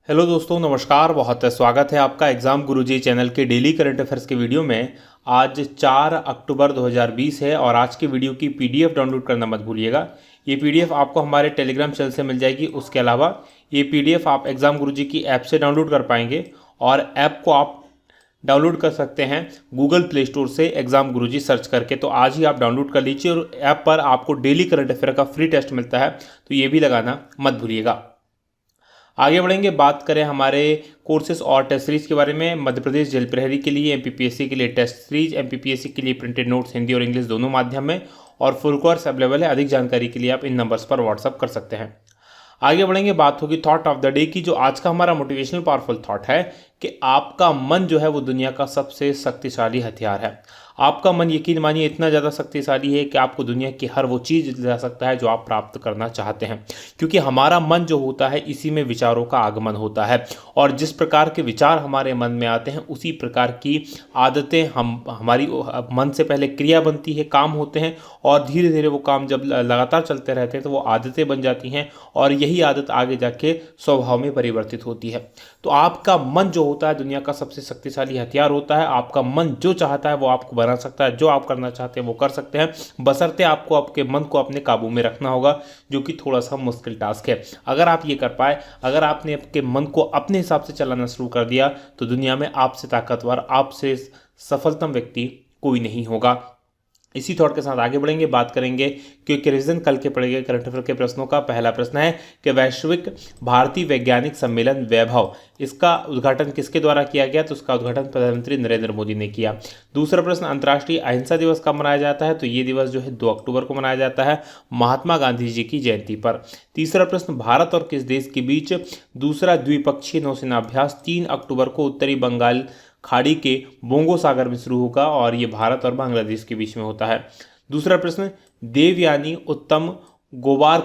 Hello दोस्तों, नमस्कार। बहुत स्वागत है आपका एग्ज़ाम गुरुजी चैनल के डेली करंट अफेयर्स के वीडियो में। आज 4 अक्टूबर 2020 है और आज की वीडियो की पीडीएफ डाउनलोड करना मत भूलिएगा। ये पीडीएफ आपको हमारे टेलीग्राम चैनल से मिल जाएगी। उसके अलावा ये पीडीएफ आप एग्ज़ाम गुरुजी की ऐप से डाउनलोड कर पाएंगे और ऐप को आप डाउनलोड कर सकते हैं गूगल प्ले स्टोर से एग्ज़ाम गुरुजी सर्च करके। तो आज ही आप डाउनलोड कर लीजिए और ऐप पर आपको डेली करंट अफेयर का फ्री टेस्ट मिलता है, तो ये भी लगाना मत भूलिएगा। आगे बढ़ेंगे, बात करें हमारे कोर्सेज और टेस्ट सीरीज के बारे में। मध्य प्रदेश जेल प्रहरी के लिए, एमपीपीएससी के लिए टेस्ट सीरीज, एमपीपीएससी के लिए प्रिंटेड नोट्स हिंदी और इंग्लिश दोनों माध्यम में, और फुल कोर्स अवेलेबल है। अधिक जानकारी के लिए आप इन नंबर्स पर व्हाट्सअप कर सकते हैं। आगे बढ़ेंगे, बात होगी थॉट ऑफ द डे की। जो आज का हमारा मोटिवेशनल पावरफुल थॉट है कि आपका मन जो है वो दुनिया का सबसे शक्तिशाली हथियार है। आपका मन, यकीन मानिए, इतना ज़्यादा शक्तिशाली है कि आपको दुनिया की हर वो चीज़ दिला सकता है जो आप प्राप्त करना चाहते हैं। क्योंकि हमारा मन जो होता है, इसी में विचारों का आगमन होता है, और जिस प्रकार के विचार हमारे मन में आते हैं उसी प्रकार की आदतें हमारी मन से पहले क्रिया बनती है, काम होते हैं, और धीरे धीरे वो काम जब लगातार चलते रहते हैं तो वो आदतें बन जाती हैं, और यही आदत आगे जाके स्वभाव में परिवर्तित होती है। तो आपका मन जो होता है दुनिया का सबसे शक्तिशाली हथियार होता है। आपका मन जो चाहता है वो आपको बना सकता है, जो आप करना चाहते हैं वो कर सकते हैं, बशर्ते आपको आपके मन को अपने काबू में रखना होगा, जो कि थोड़ा सा मुश्किल टास्क है। अगर आप ये कर पाए, अगर आपने आपके मन को अपने हिसाब से चलाना शुरू कर दिया, तो दुनिया में आपसे ताकतवर, आपसे सफलतम व्यक्ति कोई नहीं होगा। इसी थॉट के साथ आगे बढ़ेंगे, बात करेंगे क्योंकि रिवीजन कल के पड़ेंगे करंट अफेयर के प्रश्नों का। पहला प्रश्न है कि वैश्विक भारतीय वैज्ञानिक सम्मेलन वैभव, इसका उद्घाटन किसके द्वारा किया गया? तो उसका उद्घाटन प्रधानमंत्री नरेंद्र मोदी ने किया। दूसरा प्रश्न, अंतर्राष्ट्रीय अहिंसा दिवस कब मनाया जाता है? तो ये दिवस जो है 2 अक्टूबर को मनाया जाता है, महात्मा गांधी जी की जयंती पर। तीसरा प्रश्न, भारत और किस देश के बीच दूसरा द्विपक्षीय नौसेना अभ्यास 3 अक्टूबर को उत्तरी बंगाल खाड़ी के बोंगो सागर में शुरू होगा, और ये भारत और बांग्लादेश के बीच में होता है। दूसरा प्रश्न, देवयानी उत्तम गोबार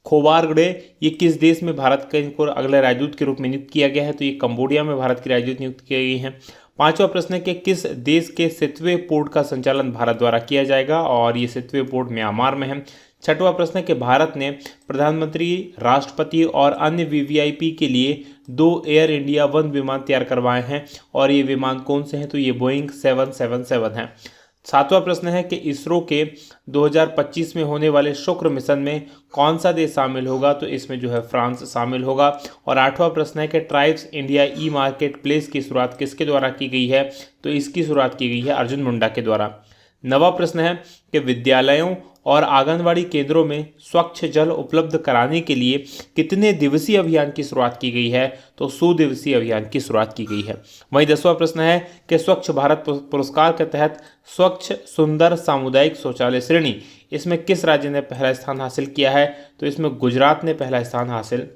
खोबारगड़े, ये किस देश में भारत के इनको अगले राजदूत के रूप में नियुक्त किया गया है? तो ये कंबोडिया में भारत की राजदूत नियुक्त की गई है। पांचवा प्रश्न है कि किस देश के सेतवे पोर्ट का संचालन भारत द्वारा किया जाएगा? और ये सेतवे पोर्ट म्यांमार में है। छठवां प्रश्न है कि भारत ने प्रधानमंत्री, राष्ट्रपति और अन्य वीवीआईपी के लिए 2 एयर इंडिया 1 विमान तैयार करवाए हैं, और ये विमान कौन से हैं? तो ये बोइंग 777 हैं। सातवां प्रश्न है कि इसरो के 2025 में होने वाले शुक्र मिशन में कौन सा देश शामिल होगा? तो इसमें जो है फ्रांस शामिल होगा। और आठवां प्रश्न है कि ट्राइब्स इंडिया ई मार्केट प्लेस की शुरुआत किसके द्वारा की गई है? तो इसकी शुरुआत की गई है अर्जुन मुंडा के द्वारा। नवा प्रश्न है कि विद्यालयों और आंगनवाड़ी केंद्रों में स्वच्छ जल उपलब्ध कराने के लिए कितने दिवसीय अभियान की शुरुआत की गई है? तो 100 दिवसीय अभियान की शुरुआत की गई है। वहीं 10वां प्रश्न है कि स्वच्छ भारत पुरस्कार के तहत स्वच्छ सुंदर सामुदायिक शौचालय श्रेणी, इसमें किस राज्य ने पहला स्थान हासिल किया है? तो इसमें गुजरात ने पहला स्थान हासिल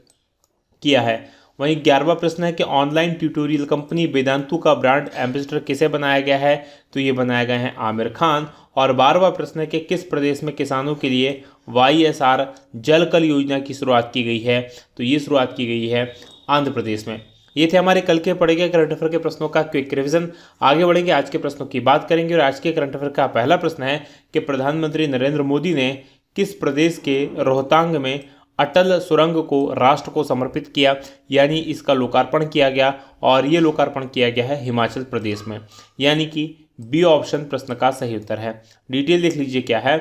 किया है। वहीं 11वां प्रश्न है कि ऑनलाइन ट्यूटोरियल कंपनी वेदांतु का ब्रांड एम्बेसडर किसे बनाया गया है? तो ये बनाया गया है आमिर खान। और 12वां प्रश्न है कि किस प्रदेश में किसानों के लिए YSR जल कल योजना की शुरुआत की गई है? तो ये शुरुआत की गई है आंध्र प्रदेश में। ये थे हमारे कल के पड़ेंगे करंट अफेयर के प्रश्नों का क्विक रिवीजन। आगे बढ़ेंगे, आज के प्रश्नों की बात करेंगे। और आज के करंट अफेयर का पहला प्रश्न है कि प्रधानमंत्री नरेंद्र मोदी ने किस प्रदेश के रोहतांग में अटल सुरंग को राष्ट्र को समर्पित किया, यानी इसका लोकार्पण किया गया? और ये लोकार्पण किया गया है हिमाचल प्रदेश में, यानी कि बी ऑप्शन प्रश्न का सही उत्तर है। डिटेल देख लीजिए क्या है।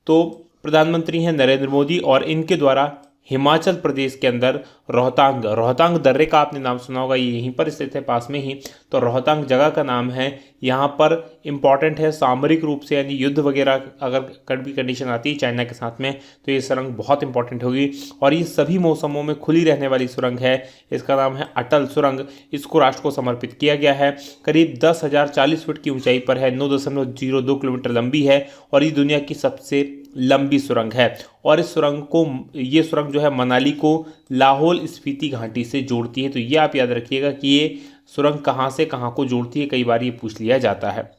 तो प्रधानमंत्री हैं नरेंद्र मोदी, और इनके द्वारा हिमाचल प्रदेश के अंदर रोहतांग दर्रे का आपने नाम सुना होगा, ये यहीं पर स्थित है, पास में ही। तो रोहतांग जगह का नाम है। यहाँ पर इम्पॉर्टेंट है सामरिक रूप से, यानी युद्ध वगैरह अगर कभी कंडीशन आती है चाइना के साथ में, तो ये सुरंग बहुत इंपॉर्टेंट होगी। और ये सभी मौसमों में खुली रहने वाली सुरंग है। इसका नाम है अटल सुरंग। इसको राष्ट्र को समर्पित किया गया है। करीब 10,040 फीट की ऊंचाई पर है, 9.02 किलोमीटर लंबी है, और ये दुनिया की सबसे लंबी सुरंग है। और इस सुरंग को, ये सुरंग जो है मनाली को लाहौल स्पीति घाटी से जोड़ती है। तो ये आप याद रखिएगा कि ये सुरंग कहाँ से कहाँ को जोड़ती है, कई बार ये पूछ लिया जाता है।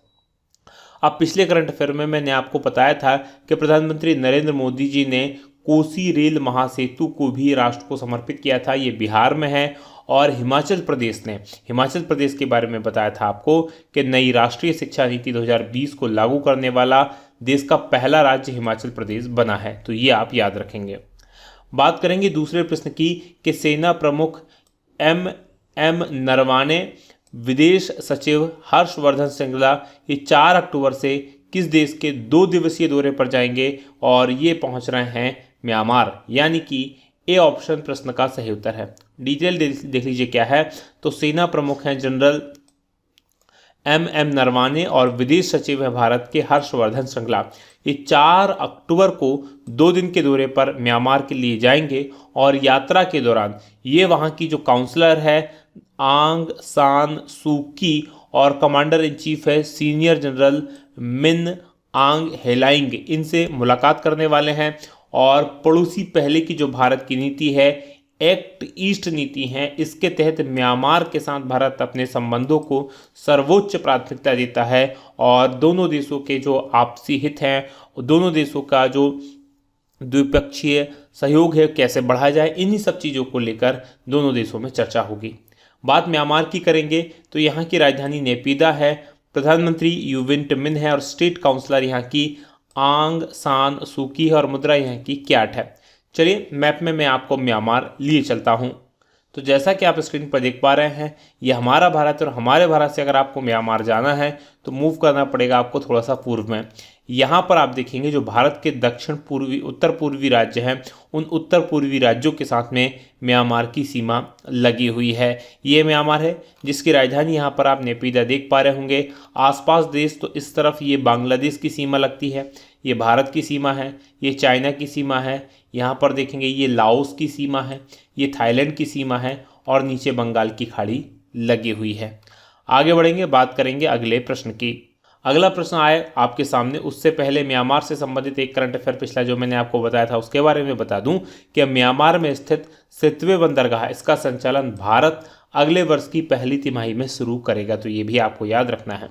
अब पिछले करंट अफेयर में मैंने आपको बताया था कि प्रधानमंत्री नरेंद्र मोदी जी ने कोसी रेल महासेतु को भी राष्ट्र को समर्पित किया था। ये बिहार में है। और हिमाचल प्रदेश के बारे में बताया था आपको कि नई राष्ट्रीय शिक्षा नीति 2020 को लागू करने वाला देश का पहला राज्य हिमाचल प्रदेश बना है। तो ये आप याद रखेंगे। बात करेंगे दूसरे प्रश्न की कि सेना प्रमुख एम एम नरवाने, विदेश सचिव हर्षवर्धन श्रृंगला ये 4 अक्टूबर से किस देश के 2 दिवसीय दौरे पर जाएंगे और ये पहुंच रहे हैं म्यांमार, यानी कि ए ऑप्शन प्रश्न का सही उत्तर है। डिटेल देख लीजिए क्या है। तो सेना प्रमुख हैं जनरल एम एम नरवाने और विदेश सचिव है भारत के हर्षवर्धन श्रृंगला। ये 4 अक्टूबर को 2 दिन के दौरे पर म्यांमार के लिए जाएंगे और यात्रा के दौरान ये वहाँ की जो काउंसलर है आंग सान सू की और कमांडर इन चीफ है सीनियर जनरल मिन आंग हेलाइंग, इनसे मुलाकात करने वाले हैं। और पड़ोसी पहले की जो भारत की नीति है एक्ट ईस्ट नीति है, इसके तहत म्यांमार के साथ भारत अपने संबंधों को सर्वोच्च प्राथमिकता देता है और दोनों देशों के जो आपसी हित हैं, दोनों देशों का जो द्विपक्षीय सहयोग है कैसे बढ़ाया जाए, इन्हीं सब चीज़ों को लेकर दोनों देशों में चर्चा होगी। बात म्यांमार की करेंगे तो यहाँ की राजधानी नेपिदा है, प्रधानमंत्री यू विन मिंट है और स्टेट काउंसलर यहाँ की आंग सान सू की है और मुद्रा यहाँ की क्याट है। चलिए मैप में मैं आपको म्यांमार लिए चलता हूँ। तो जैसा कि आप स्क्रीन पर देख पा रहे हैं ये हमारा भारत है और हमारे भारत से अगर आपको म्यांमार जाना है तो मूव करना पड़ेगा आपको थोड़ा सा पूर्व में। यहाँ पर आप देखेंगे जो भारत के दक्षिण पूर्वी उत्तर पूर्वी राज्य हैं उन उत्तर पूर्वी राज्यों के साथ में म्यांमार की सीमा लगी हुई है। ये म्यांमार है जिसकी राजधानी यहाँ पर आप नेपिदा देख पा रहे होंगे। आसपास देश तो इस तरफ ये बांग्लादेश की सीमा लगती है, ये भारत की सीमा है, ये चाइना की सीमा है, यहाँ पर देखेंगे ये लाओस की सीमा है, ये थाईलैंड की सीमा है और नीचे बंगाल की खाड़ी लगी हुई है। आगे बढ़ेंगे, बात करेंगे अगले प्रश्न की। अगला प्रश्न आए आपके सामने, उससे पहले म्यांमार से संबंधित एक करंट अफेयर पिछला जो मैंने आपको बताया था उसके बारे में बता दूं कि म्यांमार में स्थित सितवे बंदरगाह इसका संचालन भारत अगले वर्ष की पहली तिमाही में शुरू करेगा, तो ये भी आपको याद रखना है।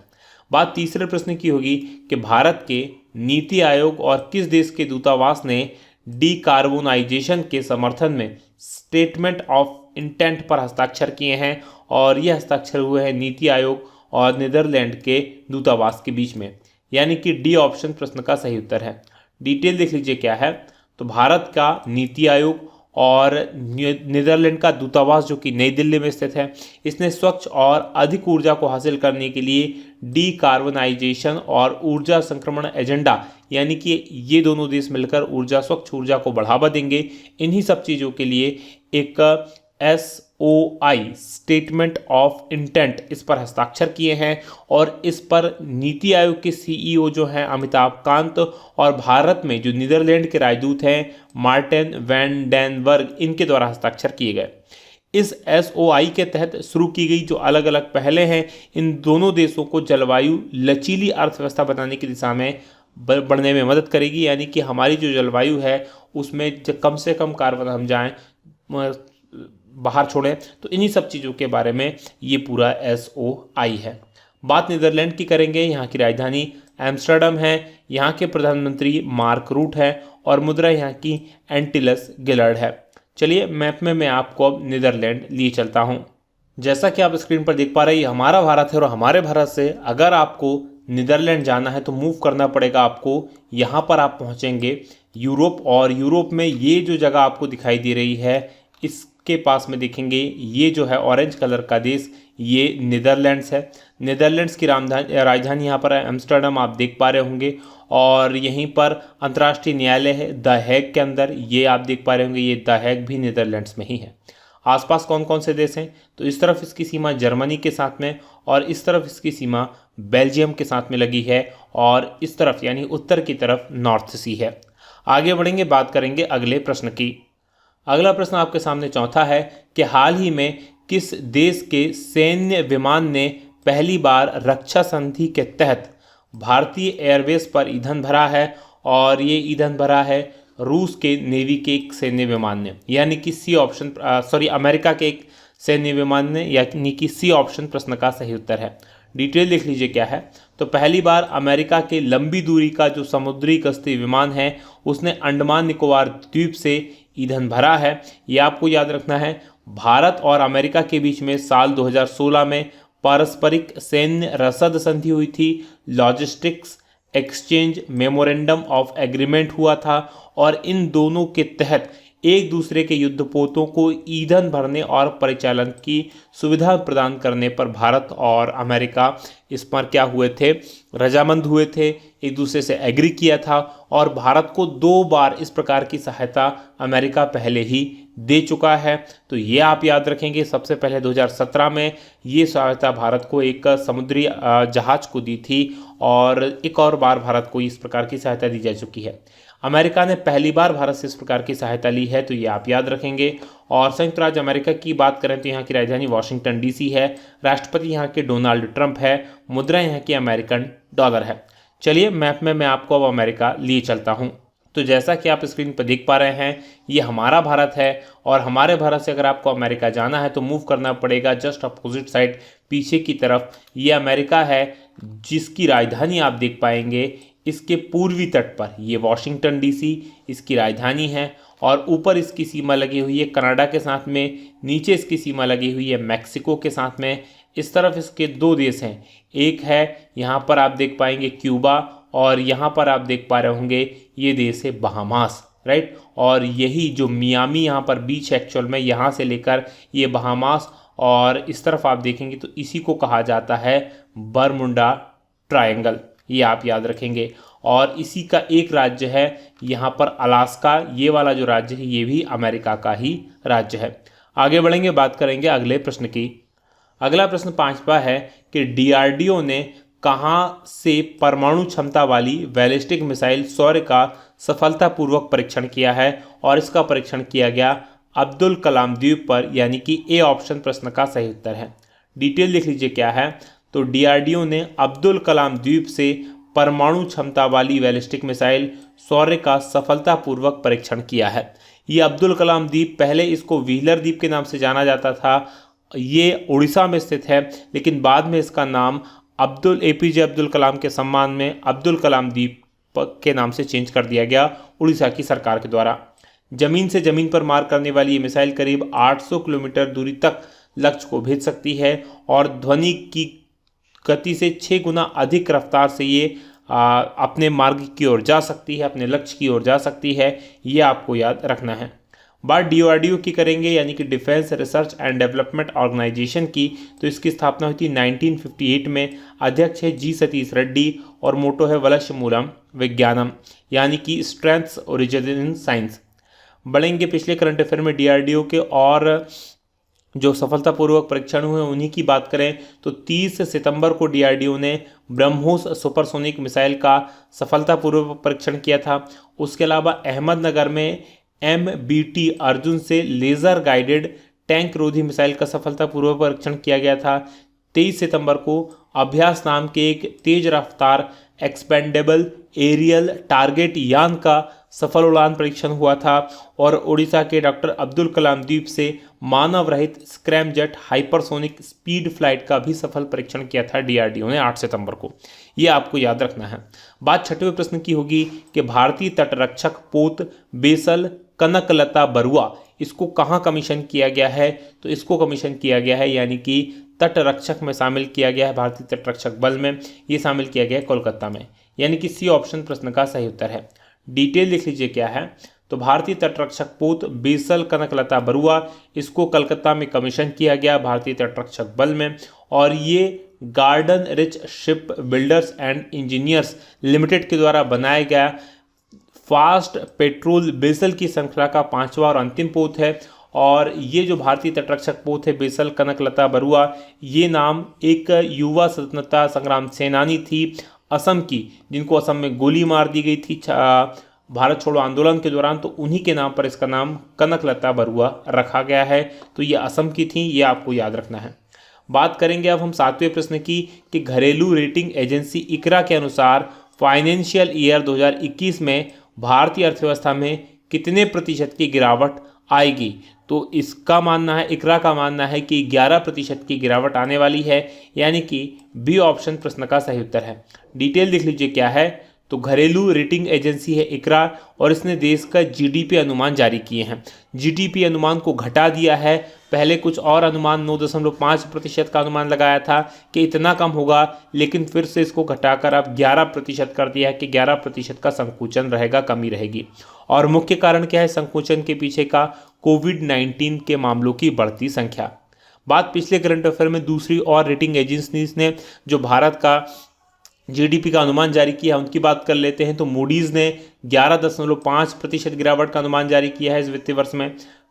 बात तीसरे प्रश्न की होगी कि भारत के नीति आयोग और किस देश के दूतावास ने डीकार्बोनाइजेशन के समर्थन में स्टेटमेंट ऑफ इंटेंट पर हस्ताक्षर किए हैं और यह हस्ताक्षर हुए हैं नीति आयोग और नीदरलैंड के दूतावास के बीच में, यानी कि डी ऑप्शन प्रश्न का सही उत्तर है। डिटेल देख लीजिए क्या है। तो भारत का नीति आयोग और नीदरलैंड का दूतावास जो कि नई दिल्ली में स्थित है, इसने स्वच्छ और अधिक ऊर्जा को हासिल करने के लिए डीकार्बोनाइजेशन और ऊर्जा संक्रमण एजेंडा, यानी कि ये दोनों देश मिलकर स्वच्छ ऊर्जा को बढ़ावा देंगे, इन्हीं सब चीज़ों के लिए एक SOI स्टेटमेंट ऑफ इंटेंट इस पर हस्ताक्षर किए हैं और इस पर नीति आयोग के CEO जो हैं अमिताभ कांत और भारत में जो नीदरलैंड के राजदूत हैं मार्टिन वैन डेन वर्ग, इनके द्वारा हस्ताक्षर किए गए। इस SOI के तहत शुरू की गई जो अलग अलग पहलें हैं इन दोनों देशों को जलवायु लचीली अर्थव्यवस्था बनाने की दिशा में बढ़ने में मदद करेगी, यानी कि हमारी जो जलवायु है उसमें कम से कम कार्बन हम जाएँ बाहर छोड़ें, तो इन्हीं सब चीज़ों के बारे में ये पूरा SOI है। बात नीदरलैंड की करेंगे, यहाँ की राजधानी एम्स्टर्डम है, यहाँ के प्रधानमंत्री मार्क रूट है और मुद्रा यहाँ की एंटिलस गिलर्ड है। चलिए मैप में मैं आपको अब नीदरलैंड लिए चलता हूँ। जैसा कि आप स्क्रीन पर देख पा रहे हैं हमारा भारत है और हमारे भारत से अगर आपको नीदरलैंड जाना है तो मूव करना पड़ेगा आपको। यहाँ पर आप पहुँचेंगे यूरोप और यूरोप में ये जो जगह आपको दिखाई दे रही है इसके पास में देखेंगे ये जो है ऑरेंज कलर का देश ये नीदरलैंड्स है। नीदरलैंड्स की राजधानी यहाँ पर है एम्स्टर्डम, आप देख पा रहे होंगे और यहीं पर अंतर्राष्ट्रीय न्यायालय है द हैग के अंदर, ये आप देख पा रहे होंगे ये द हैग भी नीदरलैंड्स में ही है। आसपास कौन कौन से देश हैं, तो इस तरफ इसकी सीमा जर्मनी के साथ में और इस तरफ इसकी सीमा बेल्जियम के साथ में लगी है और इस तरफ यानी उत्तर की तरफ नॉर्थ सी है। आगे बढ़ेंगे, बात करेंगे अगले प्रश्न की। अगला प्रश्न आपके सामने चौथा है कि हाल ही में किस देश के सैन्य विमान ने पहली बार रक्षा संधि के तहत भारतीय एयरवेज पर ईंधन भरा है और ये ईंधन भरा है रूस के नेवी के एक सैन्य विमान ने, यानी कि सी ऑप्शन अमेरिका के एक सैन्य विमान ने, यानी कि सी ऑप्शन प्रश्न का सही उत्तर है। डिटेल देख लीजिए क्या है। तो पहली बार अमेरिका के लंबी दूरी का जो समुद्री गश्ती विमान है उसने अंडमान निकोबार द्वीप से ईंधन भरा है। ये आपको याद रखना है। भारत और अमेरिका के बीच में साल 2016 में पारस्परिक सैन्य रसद संधि हुई थी, logistics exchange memorandum of agreement हुआ था और इन दोनों के तहत एक दूसरे के युद्धपोतों को ईंधन भरने और परिचालन की सुविधा प्रदान करने पर भारत और अमेरिका इस पर क्या हुए थे, रजामंद हुए थे, एक दूसरे से एग्री किया था। और भारत को 2 बार इस प्रकार की सहायता अमेरिका पहले ही दे चुका है। तो ये आप याद रखेंगे। सबसे पहले 2017 में ये सहायता भारत को एक समुद्री जहाज को दी थी और एक और बार भारत को इस प्रकार की सहायता दी जा चुकी है। अमेरिका ने पहली बार भारत से इस प्रकार की सहायता ली है, तो ये आप याद रखेंगे। और संयुक्त राज्य अमेरिका की बात करें तो यहाँ की राजधानी वॉशिंगटन डीसी है, राष्ट्रपति यहाँ के डोनाल्ड ट्रंप है, मुद्रा यहाँ की अमेरिकन डॉलर है। चलिए मैप में मैं आपको अब अमेरिका लिए चलता हूँ। तो जैसा कि आप स्क्रीन पर देख पा रहे हैं, ये हमारा भारत है और हमारे भारत से अगर आपको अमेरिका जाना है तो मूव करना पड़ेगा जस्ट अपोजिट साइड, पीछे की तरफ। ये अमेरिका है जिसकी राजधानी आप देख पाएंगे इसके पूर्वी तट पर, ये वॉशिंगटन डीसी इसकी राजधानी है और ऊपर इसकी सीमा लगी हुई है कनाडा के साथ में, नीचे इसकी सीमा लगी हुई है मैक्सिको के साथ में। इस तरफ इसके 2 देश हैं, एक है यहाँ पर आप देख पाएंगे क्यूबा और यहाँ पर आप देख पा रहे होंगे ये देश है बहामास, राइट। और यही जो मियामी यहाँ पर बीच एक्चुअल में यहाँ से लेकर ये बहामास और इस तरफ आप देखेंगे तो इसी को कहा जाता है बरमुडा ट्रायंगल, ये आप याद रखेंगे। और इसी का एक राज्य है यहाँ पर अलास्का, ये वाला जो राज्य है ये भी अमेरिका का ही राज्य है। आगे बढ़ेंगे, बात करेंगे अगले प्रश्न की। अगला प्रश्न 5वां है कि डीआरडीओ ने कहाँ से परमाणु क्षमता वाली बैलिस्टिक मिसाइल सौर्य का सफलतापूर्वक परीक्षण किया है, और इसका परीक्षण किया गया अब्दुल कलाम द्वीप पर, यानी कि ए ऑप्शन प्रश्न का सही उत्तर है। डिटेल लिख लीजिए क्या है। तो डीआरडीओ ने अब्दुल कलाम द्वीप से परमाणु क्षमता वाली बैलिस्टिक मिसाइल सौर्य का सफलतापूर्वक परीक्षण किया है। ये अब्दुल कलाम द्वीप, पहले इसको व्हीलर द्वीप के नाम से जाना जाता था, ये उड़ीसा में स्थित है, लेकिन बाद में इसका नाम एपीजे अब्दुल कलाम के सम्मान में अब्दुल कलाम द्वीप के नाम से चेंज कर दिया गया उड़ीसा की सरकार के द्वारा। जमीन से जमीन पर मार करने वाली ये मिसाइल करीब 800 किलोमीटर दूरी तक लक्ष्य को भेज सकती है और ध्वनि की गति से 6 गुना अधिक रफ्तार से ये अपने मार्ग की ओर जा सकती है, अपने लक्ष्य की ओर जा सकती है, ये आपको याद रखना है। बात डीआरडीओ की करेंगे, यानी कि defence research and development organisation की, तो इसकी स्थापना हुई थी 1958 में। अध्यक्ष है जी सतीश रेड्डी और मोटो है वलश मूलम विज्ञानम, यानी कि स्ट्रेंथ्स ओरिजिन इन साइंस। बढ़ेंगे पिछले करंट अफेयर में डीआरडीओ के और जो सफलतापूर्वक परीक्षण हुए उन्हीं की बात करें तो 30 सितंबर को डीआरडीओ ने ब्रह्मोस सुपरसोनिक मिसाइल का सफलतापूर्वक परीक्षण किया था। उसके अलावा अहमदनगर में MBT अर्जुन से लेज़र गाइडेड टैंक रोधी मिसाइल का सफलतापूर्वक परीक्षण किया गया था। 23 सितंबर को अभ्यास नाम के एक तेज रफ्तार एक्सपेंडेबल एरियल टारगेट यान का सफल उड़ान परीक्षण हुआ था। और उड़ीसा के डॉक्टर अब्दुल कलाम द्वीप से मानव रहित स्क्रैमजेट हाइपरसोनिक स्पीड फ्लाइट का भी सफल परीक्षण किया था डीआरडीओ ने 8 सितंबर को। ये आपको याद रखना है। बात 6वें प्रश्न की होगी कि भारतीय तटरक्षक पोत बेसल कनकलता बरुआ, इसको कहाँ कमीशन किया गया है, तो इसको कमीशन किया गया है यानी कि तटरक्षक में शामिल किया गया है, भारतीय तटरक्षक बल में ये शामिल किया गया है कोलकाता में, यानी कि सी ऑप्शन प्रश्न का सही उत्तर है। डिटेल लिख लीजिए क्या है। तो भारतीय तटरक्षक पोत बेसल कनकलता बरुआ, इसको कलकत्ता में कमीशन किया गया भारतीय तटरक्षक बल में, और ये garden rich ship builders and engineers limited के द्वारा बनाया गया फास्ट पेट्रोल बेसल की श्रृंखला का 5वां और अंतिम पोत है। और ये जो भारतीय तटरक्षक पोत है बेसल कनकलता बरुआ, ये नाम एक युवा स्वतंत्रता संग्राम सेनानी थी असम की, जिनको असम में गोली मार दी गई थी भारत छोड़ो आंदोलन के दौरान, तो उन्हीं के नाम पर इसका नाम कनकलता बरुआ रखा गया है। तो ये असम की थी, ये आपको याद रखना है। बात करेंगे अब हम 7वें प्रश्न की कि घरेलू रेटिंग एजेंसी इकरा के अनुसार फाइनेंशियल ईयर 2021 में भारतीय अर्थव्यवस्था में कितने प्रतिशत की गिरावट आएगी। तो इसका मानना है, इकरा का मानना है कि 11% की गिरावट आने वाली है, यानी कि बी ऑप्शन प्रश्न का सही उत्तर है। डिटेल देख लीजिए क्या है। तो घरेलू रेटिंग एजेंसी है इकरा और इसने देश का जीडीपी अनुमान जारी किए हैं। जीडीपी अनुमान को घटा दिया है, पहले कुछ और अनुमान 9.5% का अनुमान लगाया था कि इतना कम होगा, लेकिन फिर से इसको घटाकर अब 11% कर दिया है कि 11% का संकुचन रहेगा, कमी रहेगी। और मुख्य कारण क्या है संकोचन के पीछे का? कोविड-19 के मामलों की बढ़ती संख्या। बात पिछले करंट अफेयर में दूसरी और रेटिंग एजेंसीज ने जो भारत का जीडीपी का अनुमान जारी किया उनकी बात कर लेते हैं। तो मूडीज ने 11.5% गिरावट का अनुमान जारी किया है इस वित्तीय वर्ष में।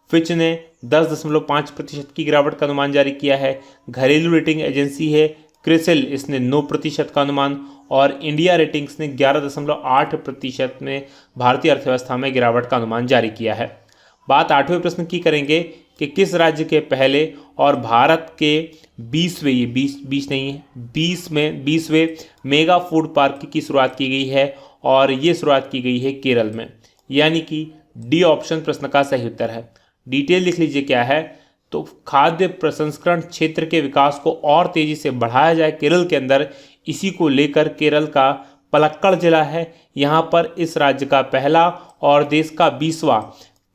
फिच ने 10.5% की गिरावट का अनुमान जारी किया है। घरेलू रेटिंग एजेंसी है क्रिसिल, इसने 9% का अनुमान, और इंडिया रेटिंग्स ने 11.8% में भारतीय अर्थव्यवस्था में गिरावट का अनुमान जारी किया है। बात 8वें प्रश्न की करेंगे कि किस राज्य के पहले और भारत के 20वें, ये 20 नहीं है, 20वें मेगा फूड पार्क की शुरुआत की गई है, और ये शुरुआत की गई है केरल में, यानी कि डी ऑप्शन प्रश्न का सही उत्तर है। डिटेल लिख लीजिए क्या है। तो खाद्य प्रसंस्करण क्षेत्र के विकास को और तेजी से बढ़ाया जाए केरल के अंदर, इसी को लेकर केरल का पलक्कड़ जिला है, यहाँ पर इस राज्य का पहला और देश का 20वां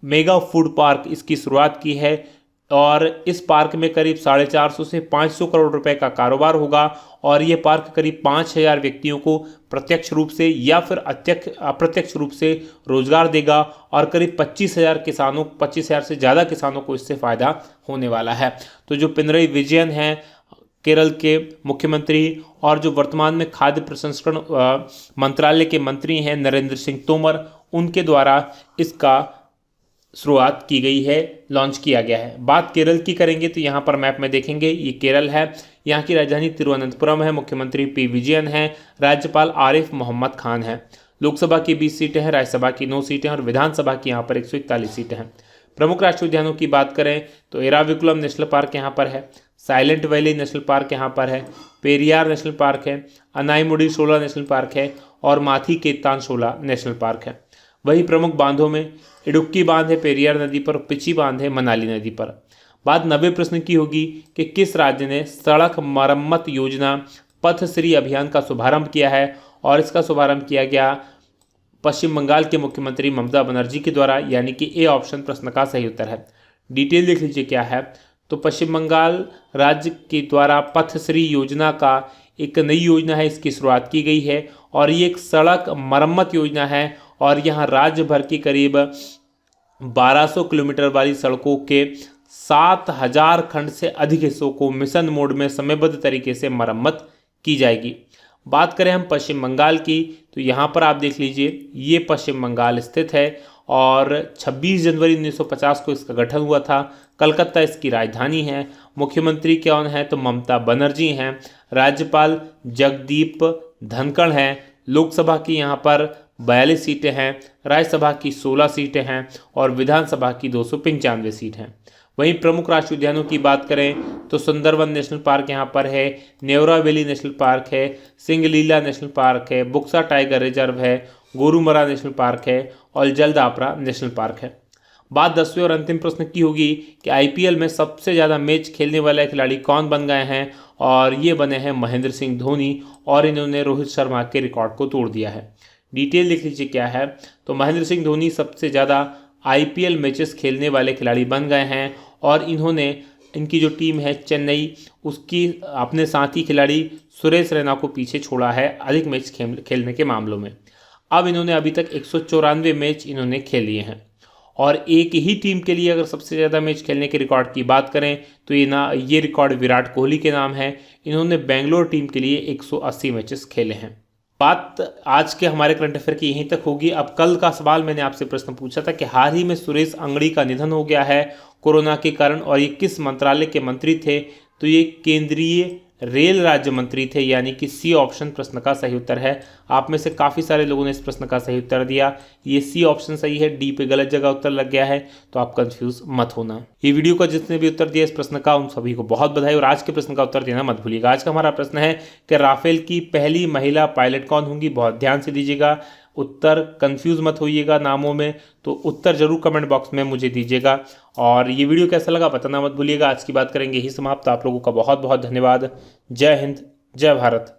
मेगा फूड पार्क इसकी शुरुआत की है, और इस पार्क में करीब 450 से 500 करोड़ रुपए का कारोबार होगा, और ये पार्क करीब 5000 व्यक्तियों को प्रत्यक्ष रूप से या फिर अप्रत्यक्ष रूप से रोजगार देगा, और करीब 25,000 से ज़्यादा किसानों को इससे फ़ायदा होने वाला है। तो जो पिनरई विजयन हैं केरल के मुख्यमंत्री, और जो वर्तमान में खाद्य प्रसंस्करण मंत्रालय के मंत्री हैं नरेंद्र सिंह तोमर, उनके द्वारा इसका शुरुआत की गई है, लॉन्च किया गया है। बात केरल की करेंगे तो यहाँ पर मैप में देखेंगे ये केरल है, यहाँ की राजधानी तिरुवनंतपुरम है, मुख्यमंत्री पी विजयन है, राज्यपाल आरिफ मोहम्मद खान है। लोकसभा की 20 सीटें हैं, राज्यसभा की 9 सीटें हैं, और विधानसभा की यहाँ पर 141 सीटें हैं। प्रमुख राष्ट्रीय उद्यानों की बात करें तो एराविकुलम नेशनल पार्क यहाँ पर है, साइलेंट वैली नेशनल पार्क यहाँ पर है, पेरियार नेशनल पार्क है, अनाईमुडी शोला नेशनल पार्क है, और माथी केतान शोला नेशनल पार्क है। वही प्रमुख बांधों में इडुक्की बांध है पेरियार नदी पर, पिची बांध है मनाली नदी पर। बात 90 प्रश्न की होगी कि किस राज्य ने सड़क मरम्मत योजना पथश्री अभियान का शुभारंभ किया है, और इसका शुभारंभ किया गया पश्चिम बंगाल के मुख्यमंत्री ममता बनर्जी के द्वारा, यानी कि ए ऑप्शन प्रश्न का सही उत्तर है। डिटेल देख लीजिए क्या है। तो पश्चिम बंगाल राज्य के द्वारा पथश्री योजना का एक नई योजना है, इसकी शुरुआत की गई है, और ये एक सड़क मरम्मत योजना है, और यहाँ राज्य भर की करीब 1200 किलोमीटर वाली सड़कों के 7000 खंड से अधिक हिस्सों को मिशन मोड में समयबद्ध तरीके से मरम्मत की जाएगी। बात करें हम पश्चिम बंगाल की तो यहाँ पर आप देख लीजिए ये पश्चिम बंगाल स्थित है, और 26 जनवरी 1950 को इसका गठन हुआ था। कलकत्ता इसकी राजधानी है। मुख्यमंत्री कौन है? तो ममता बनर्जी हैं। राज्यपाल जगदीप धनखड़ हैं। लोकसभा की यहाँ पर 42 सीटें हैं, राज्यसभा की 16 सीटें हैं, और विधानसभा की 295 सीट हैं। वहीं प्रमुख राष्ट्रीय उद्यानों की बात करें तो सुंदरवन नेशनल पार्क यहाँ पर है, नेवरा वैली नेशनल पार्क है, सिंगलीला नेशनल पार्क है, बुक्सा टाइगर रिजर्व है, गोरुमरा नेशनल पार्क है, और जलदापरा नेशनल पार्क है। बात 10वें और अंतिम प्रश्न की होगी कि आईपीएल में सबसे ज़्यादा मैच खेलने वाले खिलाड़ी कौन बन गए हैं, और ये बने हैं महेंद्र सिंह धोनी, और इन्होंने रोहित शर्मा के रिकॉर्ड को तोड़ दिया है। डिटेल लिख लीजिए क्या है। तो महेंद्र सिंह धोनी सबसे ज़्यादा आईपीएल मैचेस खेलने वाले खिलाड़ी बन गए हैं, और इन्होंने इनकी जो टीम है चेन्नई, उसकी अपने साथी खिलाड़ी सुरेश रैना को पीछे छोड़ा है अधिक मैच खेलने के मामलों में। अब इन्होंने अभी तक 194 मैच इन्होंने खेल लिए हैं, और एक ही टीम के लिए अगर सबसे ज़्यादा मैच खेलने के रिकॉर्ड की बात करें तो ये रिकॉर्ड विराट कोहली के नाम है। इन्होंने बेंगलोर टीम के लिए 180 मैचेस खेले हैं। बात आज के हमारे करंट अफेयर की यहीं तक होगी। अब कल का सवाल मैंने आपसे प्रश्न पूछा था कि हाल ही में सुरेश अंगड़ी का निधन हो गया है कोरोना के कारण, और ये किस मंत्रालय के मंत्री थे? तो ये केंद्रीय रेल राज्य मंत्री थे, यानी कि सी ऑप्शन प्रश्न का सही उत्तर है। आप में से काफ़ी सारे लोगों ने इस प्रश्न का सही उत्तर दिया। ये सी ऑप्शन सही है, डी पे गलत जगह उत्तर लग गया है, तो आप कंफ्यूज मत होना। ये वीडियो का जितने भी उत्तर दिया इस प्रश्न का उन सभी को बहुत बधाई, और आज के प्रश्न का उत्तर देना मत भूलिएगा। आज का हमारा प्रश्न है कि राफेल की पहली महिला पायलट कौन होंगी? बहुत ध्यान से दीजिएगा उत्तर, कंफ्यूज मत होइएगा नामों में, तो उत्तर जरूर कमेंट बॉक्स में मुझे दीजिएगा। और ये वीडियो कैसा लगा बताना मत भूलिएगा। आज की बात करेंगे ही समाप्त। आप लोगों का बहुत बहुत धन्यवाद। जय हिंद, जय भारत।